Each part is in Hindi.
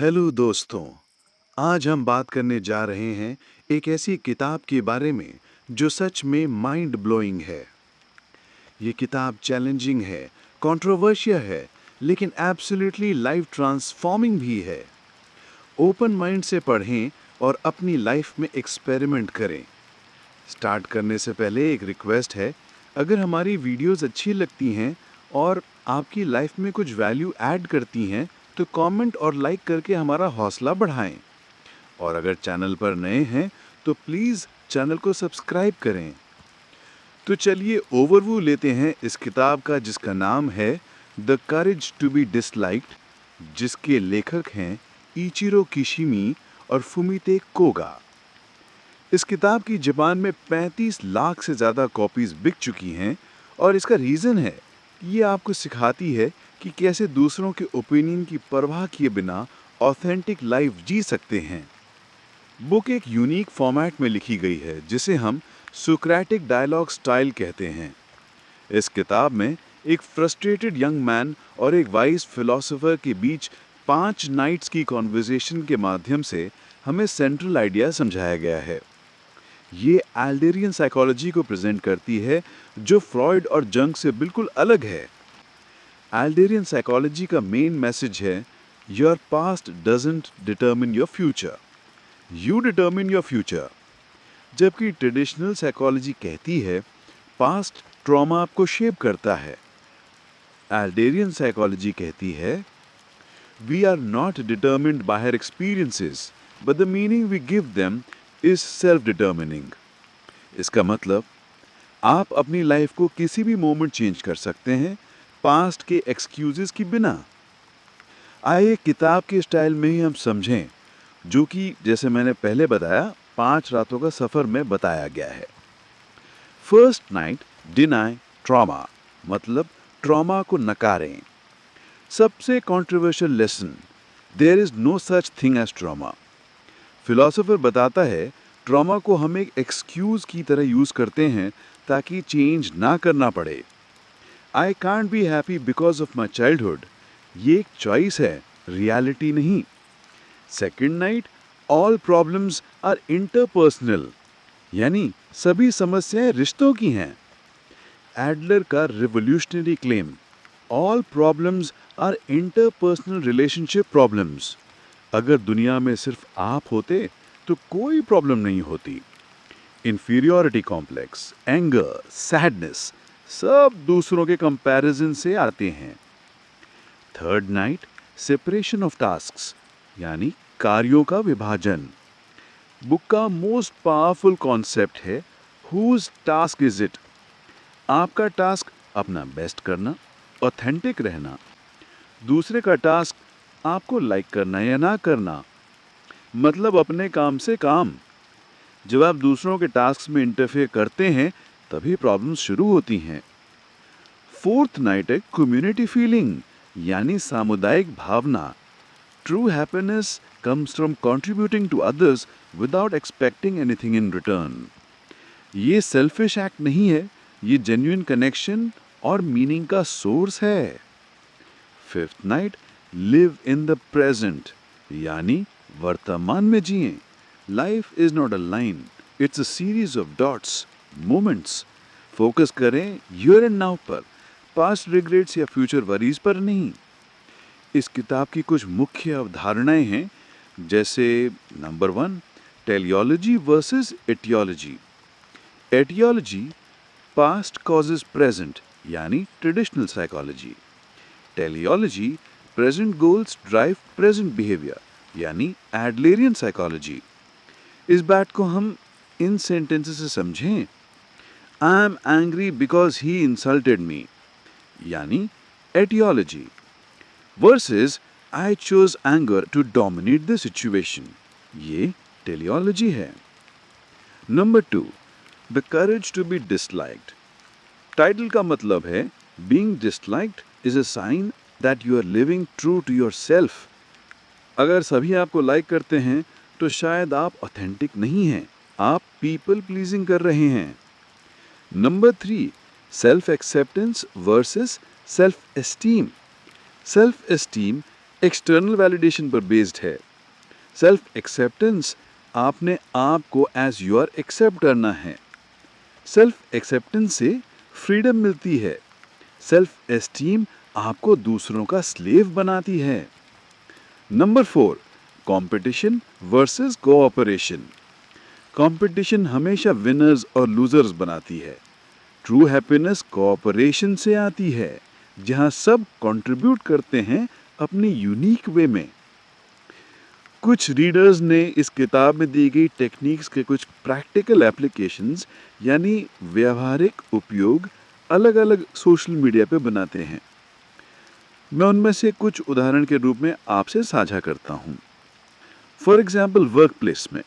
हेलो दोस्तों। आज हम बात करने जा रहे हैं एक ऐसी किताब के बारे में जो सच में माइंड ब्लोइंग है। ये किताब चैलेंजिंग है, कंट्रोवर्शियल है, लेकिन एब्सोल्युटली लाइफ ट्रांसफॉर्मिंग भी है। ओपन माइंड से पढ़ें और अपनी लाइफ में एक्सपेरिमेंट करें। स्टार्ट करने से पहले एक रिक्वेस्ट है, अगर हमारी वीडियोस अच्छी लगती हैं और आपकी लाइफ में कुछ वैल्यू ऐड करती हैं तो कमेंट और लाइक करके हमारा हौसला बढ़ाएं। और अगर चैनल पर नए हैं तो प्लीज़ चैनल को सब्सक्राइब करें। तो चलिए ओवरव्यू लेते हैं इस किताब का, जिसका नाम है the courage to be disliked, जिसके लेखक हैं इचिरो किशिमी और फुमिते कोगा। इस किताब की जापान में 35 लाख से ज़्यादा कॉपीज़ बिक चुकी हैं और इसका रीज़न है कि ये आपको सिखाती है कि कैसे दूसरों के ओपिनियन की परवाह किए बिना ऑथेंटिक लाइफ जी सकते हैं। बुक एक यूनिक फॉर्मेट में लिखी गई है जिसे हम सोक्रेटिक डायलॉग स्टाइल कहते हैं। इस किताब में एक फ्रस्ट्रेटेड यंग मैन और एक वाइज फिलोसोफर के बीच 5 नाइट्स की कॉन्वर्सेशन के माध्यम से हमें सेंट्रल आइडिया समझाया गया है। ये एल्डेरियन साइकोलॉजी को प्रेजेंट करती है जो फ्रॉइड और जंग से बिल्कुल अलग है। एल्डेरियन साइकोलॉजी का मेन मैसेज है, your past doesn't determine your future, you determine your future. जबकि ट्रेडिशनल साइकोलॉजी कहती है पास्ट ट्रॉमा आपको शेप करता है। एल्डेरियन साइकोलॉजी कहती है we are not determined by our experiences but the meaning we give them is self determining. इसका मतलब आप अपनी लाइफ को किसी भी मोमेंट चेंज कर सकते हैं, पास्ट के एक्सक्यूजेस की बिना। आइए किताब के स्टाइल में ही हम समझें, जो कि जैसे मैंने पहले बताया 5 रातों का सफर में बताया गया है। फर्स्ट नाइट डिनाई ट्रॉमा, मतलब ट्रॉमा को नकारें। सबसे controversial lesson, there is no such thing as trauma. Philosopher बताता है ट्रॉमा को हम एक एक्सक्यूज की तरह यूज करते हैं ताकि चेंज ना करना पड़े। I can't be happy because of my childhood, ये एक चॉइस है, रियलिटी नहीं। Second night all problems are interpersonal, यानी सभी समस्याएं रिश्तों की हैं। एडलर का revolutionary claim, all problems are interpersonal relationship problems. अगर दुनिया में सिर्फ आप होते तो कोई प्रॉब्लम नहीं होती। इंफीरियोरिटी कॉम्प्लेक्स, एंगर, सैडनेस, सब दूसरों के कंपैरिजन से आते हैं। Third night separation of tasks, यानी कार्यों का विभाजन। बुक का मोस्ट पावरफुल कॉन्सेप्ट है हुज टास्क इज इट। आपका टास्क अपना बेस्ट करना, ऑथेंटिक रहना। दूसरे का टास्क आपको लाइक करना या ना करना, मतलब अपने काम से काम। जब आप दूसरों के टास्क में इंटरफेयर करते हैं तभी प्रॉब्लम्स शुरू होती हैं। फोर्थ नाइट है कम्युनिटी फीलिंग, यानी सामुदायिक भावना। True happiness comes from contributing to others without expecting anything in return. ये सेल्फिश एक्ट नहीं है, ये जेन्युइन कनेक्शन और मीनिंग का सोर्स है। Fifth night live in the present, यानी वर्तमान में जिएं। Life is not a line, it's a series of dots, moments. Focus करें हियर एंड नाउ पर, पास्ट रिग्रेट्स या फ्यूचर वरीज पर नहीं। इस किताब की कुछ मुख्य अवधारणाएं हैं, जैसे number 1, teleology versus aetiology. Aetiology past causes present, यानी traditional psychology. Teleology present goals drive present behaviour, यानी एडलेरियन साइकोलॉजी। इस बात को हम इन सेंटेंसेस से समझें। I am angry because he insulted me, यानी aetiology. Versus I chose anger to dominate the situation, ये टेलियोलॉजी है। Number 2, the courage to be disliked. Title का मतलब है being disliked is a sign that you are living true to yourself. अगर सभी आपको लाइक करते हैं तो शायद आप ऑथेंटिक नहीं हैं, आप पीपल प्लीजिंग कर रहे हैं। Number 3, self acceptance versus self esteem. Self esteem external validation पर बेस्ड है। सेल्फ एक्सेप्टेंस आपने आप को एज यू आर एक्सेप्ट करना है। सेल्फ एक्सेप्टेंस से फ्रीडम मिलती है। सेल्फ एस्टीम आपको दूसरों का स्लेव बनाती है। Number 4, competition versus cooperation. Competition हमेशा विनर्स और लूजर्स बनाती है। ट्रू हैप्पीनेस कोऑपरेशन से आती है, जहां सब कंट्रीब्यूट करते हैं अपनी यूनिक वे में। कुछ रीडर्स ने इस किताब में दी गई टेक्निक्स के कुछ प्रैक्टिकल एप्लीकेशंस यानी व्यावहारिक उपयोग अलग अलग सोशल मीडिया पे बनाते हैं। मैं उनमें से कुछ उदाहरण के रूप में आपसे साझा करता हूँ। फॉर एग्जाम्पल वर्क प्लेस में,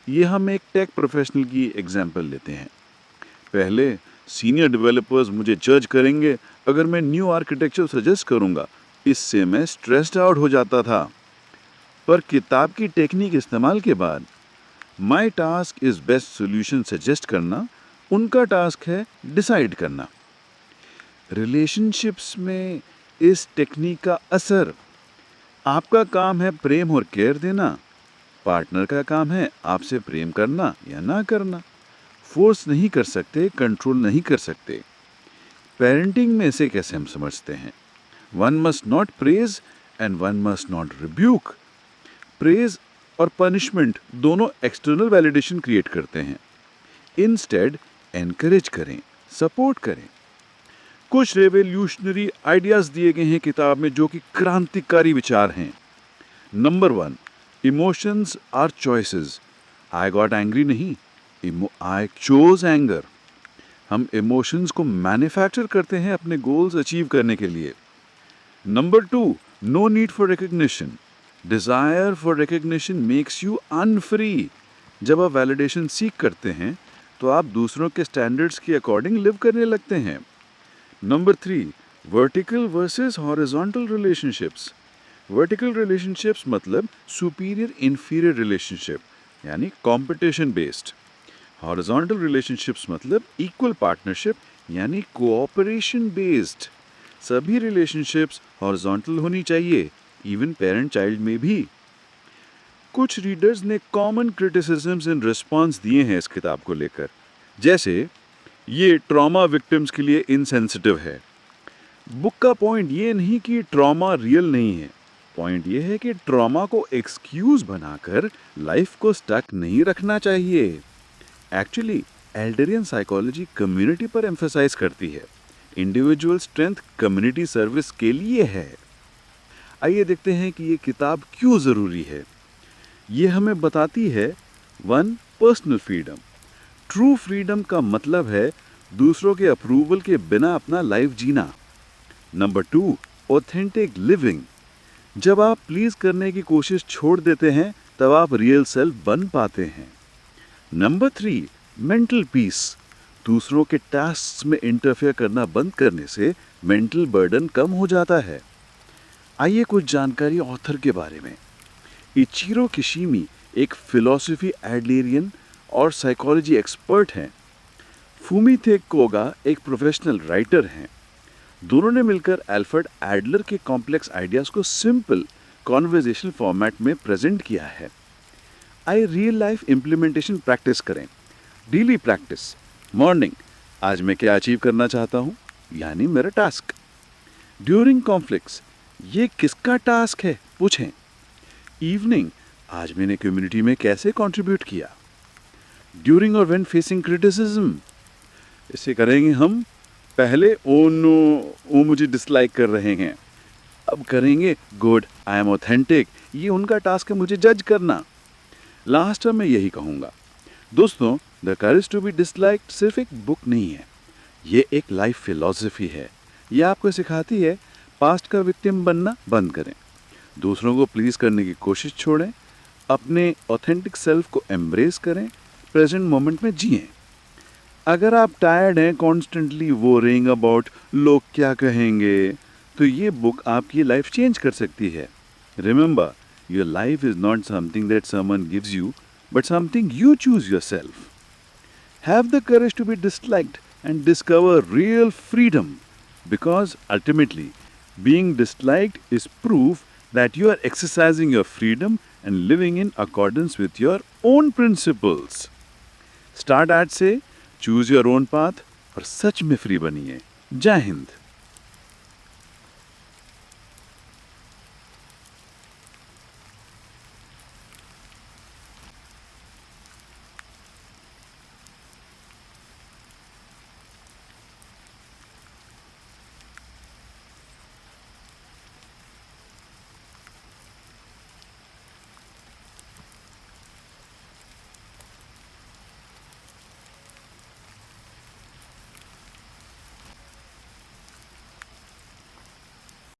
ये हम एक टेक प्रोफेशनल की एग्जाम्पल लेते हैं। पहले सीनियर डेवलपर्स मुझे जज करेंगे अगर मैं न्यू आर्किटेक्चर सजेस्ट करूँगा, इससे मैं स्ट्रेस्ड आउट हो जाता था। पर किताब की टेक्निक इस्तेमाल के बाद my task is best solution suggest करना उनका टास्क है डिसाइड करना। रिलेशनशिप्स में इस टेक्निक का असर, आपका काम है प्रेम और केयर देना, पार्टनर का काम है आपसे प्रेम करना या ना करना। फोर्स नहीं कर सकते, कंट्रोल नहीं कर सकते। पेरेंटिंग में इसे कैसे हम समझते हैं? One must not praise and one must not rebuke. Praise और पनिशमेंट दोनों एक्सटर्नल वैलिडेशन क्रिएट करते हैं। इंस्टेड एनकरेज करें, सपोर्ट करें। कुछ रेवोल्यूशनरी आइडियाज दिए गए हैं किताब में जो कि क्रांतिकारी विचार हैं। Number 1, emotions are choices. I got angry नहीं, आई चोज एंगर। हम इमोशंस को मैन्युफैक्चर करते हैं अपने गोल्स अचीव करने के लिए। Number 2, no need for recognition. Desire for recognition makes you unfree. जब आप वैलिडेशन सीख करते हैं तो आप दूसरों के स्टैंडर्ड्स के अकॉर्डिंग लिव करने लगते हैं। Number 3, vertical versus horizontal relationships. Vertical relationships मतलब सुपीरियर इंफीरियर रिलेशनशिप यानी कंपटीशन बेस्ड। हॉरिजॉन्टल रिलेशनशिप्स मतलब इक्वल पार्टनरशिप यानी कोऑपरेशन बेस्ड। सभी रिलेशनशिप्स हॉरिजॉन्टल होनी चाहिए, इवन पेरेंट चाइल्ड में भी। कुछ रीडर्स ने कॉमन क्रिटिसिजम्स इन रिस्पॉन्स दिए हैं इस किताब को लेकर, जैसे ये ट्रॉमा विक्टिम्स के लिए इनसेंसिटिव है। बुक का पॉइंट ये नहीं कि ट्रॉमा रियल नहीं है, पॉइंट ये है कि ट्रॉमा को एक्सक्यूज बनाकर लाइफ को स्टक नहीं रखना चाहिए। एक्चुअली एल्डरियन साइकोलॉजी कम्युनिटी पर एम्फसाइज करती है। इंडिविजुअल स्ट्रेंथ कम्युनिटी सर्विस के लिए है। आइए देखते हैं कि ये किताब क्यों ज़रूरी है। ये हमें बताती है 1, पर्सनल फ्रीडम। ट्रू फ्रीडम का मतलब है दूसरों के अप्रूवल के बिना अपना लाइफ जीना। Number 2, authentic living. जब आप प्लीज करने की कोशिश छोड़ देते हैं तब आप रियल सेल्फ बन पाते हैं। Number 3, mental peace. दूसरों के टास्क में इंटरफेयर करना बंद करने से मेंटल बर्डन कम हो जाता है। आइए कुछ जानकारी ऑथर के बारे में। इचिरो किशिमी एक फिलॉसफी एडलेरियन और साइकोलॉजी एक्सपर्ट हैं। फुमीते कोगा एक प्रोफेशनल राइटर हैं। दोनों ने मिलकर एल्फ्रेड एडलर के कॉम्प्लेक्स आइडियाज को सिंपल कॉन्वर्सेशनल फॉर्मेट में प्रेजेंट किया है। आइए रियल लाइफ इम्प्लीमेंटेशन प्रैक्टिस करें। Daily practice. मॉर्निंग, आज मैं क्या अचीव करना चाहता हूँ, यानी मेरा टास्क। ड्यूरिंग कॉन्फ्लिक्ट्स, ये किसका टास्क है, पूछें। इवनिंग, आज मैंने कम्युनिटी में कैसे कंट्रीब्यूट किया। ड्यूरिंग और व्हेन फेसिंग क्रिटिसिज्म, इसे करेंगे हम। पहले ओ नो, वो मुझे डिसलाइक कर रहे हैं, अब करेंगे गुड, आई एम ऑथेंटिक, ये उनका टास्क है मुझे जज करना। लास्ट में यही कहूँगा दोस्तों, the courage to be disliked सिर्फ एक बुक नहीं है, ये एक लाइफ फिलॉसफी है। ये आपको सिखाती है पास्ट का विक्टिम बनना बंद करें, दूसरों को प्लीज करने की कोशिश छोड़ें, अपने ऑथेंटिक सेल्फ को एम्ब्रेस करें, प्रेजेंट मोमेंट में जिएं। अगर आप टायर्ड हैं कॉन्स्टेंटली वोरिंग अबाउट लोग क्या कहेंगे, तो ये बुक आपकी लाइफ चेंज कर सकती है। Remember, your life is not something that someone gives you, but something you choose yourself. Have the courage to be disliked and discover real freedom, because ultimately being disliked is proof that you are exercising your freedom and living in accordance with your own principles. Start आज से चूज योर ओन पाथ और सच में फ्री बनिए। जय हिंद।